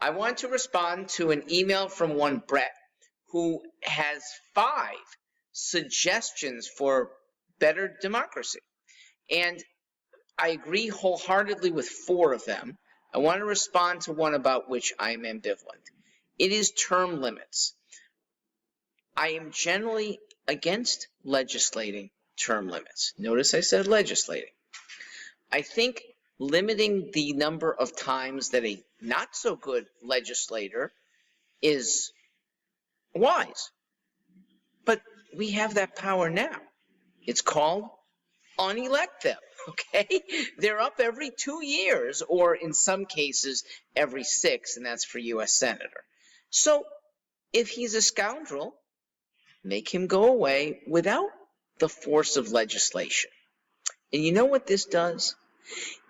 I want to respond to an email from one Brett who has 5 suggestions for better democracy. And I agree wholeheartedly with 4 of them. I want to respond to one about which I am ambivalent. It is term limits. I am generally against legislating term limits. Notice I said legislating. I think limiting the number of times that a not so good legislator is wise. But we have that power now. It's called unelect them, okay? They're up every 2 years, or in some cases every 6, and that's for U.S. Senator. So if he's a scoundrel, make him go away without the force of legislation. And you know what this does?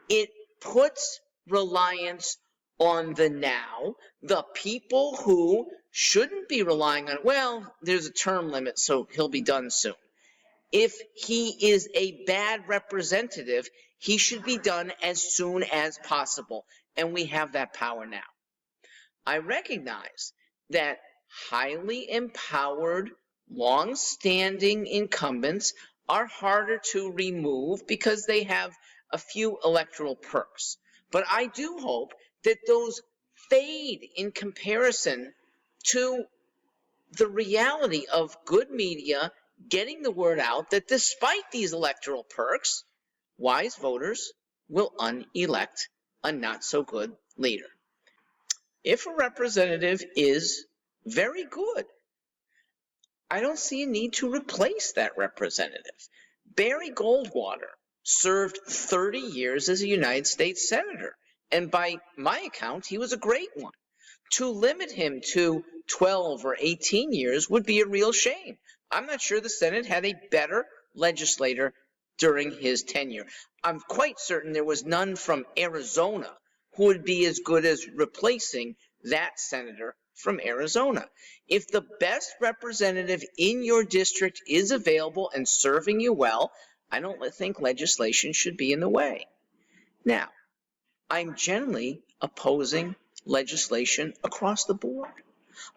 It puts reliance on the now, the people who shouldn't be relying on, well, there's a term limit, so he'll be done soon. If he is a bad representative, he should be done as soon as possible, and we have that power now. I recognize that highly empowered, long-standing incumbents are harder to remove because they have a few electoral perks. But I do hope that those fade in comparison to the reality of good media getting the word out that despite these electoral perks, wise voters will unelect a not-so-good leader. If a representative is very good, I don't see a need to replace that representative. Barry Goldwater served 30 years as a United States Senator, and by my account, he was a great one. To limit him to 12 or 18 years would be a real shame. I'm not sure the Senate had a better legislator during his tenure. I'm quite certain there was none from Arizona who would be as good as replacing that senator from Arizona. If the best representative in your district is available and serving you well, I don't think legislation should be in the way. Now, I'm generally opposing legislation across the board,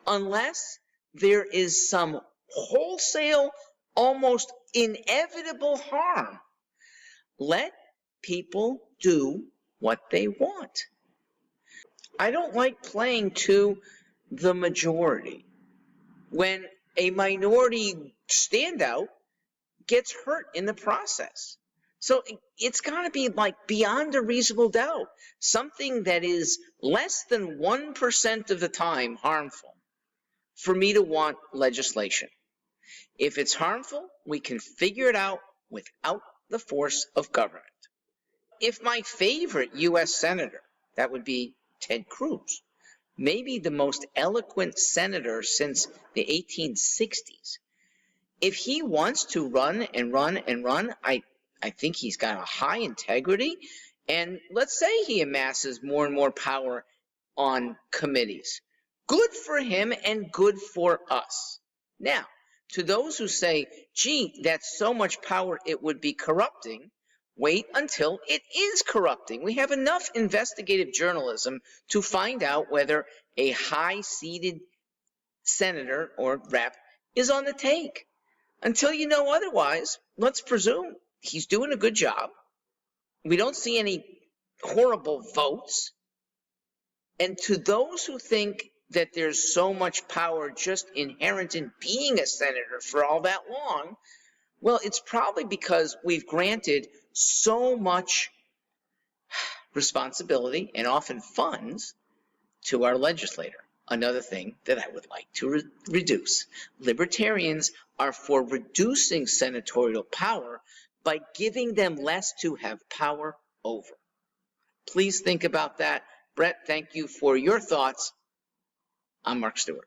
unless there is some wholesale, almost inevitable harm. Let people do what they want. I don't like playing to the majority when a minority standout gets hurt in the process. So it's got to be like beyond a reasonable doubt, something that is less than 1% of the time harmful for me to want legislation. If it's harmful, we can figure it out without the force of government. If my favorite U.S. Senator, that would be Ted Cruz, maybe the most eloquent senator since the 1860s, if he wants to run and run and run, I think he's got a high integrity, and let's say he amasses more and more power on committees. Good for him and good for us. Now, to those who say, gee, that's so much power it would be corrupting, wait until it is corrupting. We have enough investigative journalism to find out whether a high-seated senator or rep is on the take. Until you know otherwise, let's presume he's doing a good job. We don't see any horrible votes. And to those who think that there's so much power just inherent in being a senator for all that long, well, it's probably because we've granted so much responsibility and often funds to our legislator. Another thing that I would like to reduce. Libertarians are for reducing senatorial power by giving them less to have power over. Please think about that. Brett, thank you for your thoughts. I'm Mark Stewart.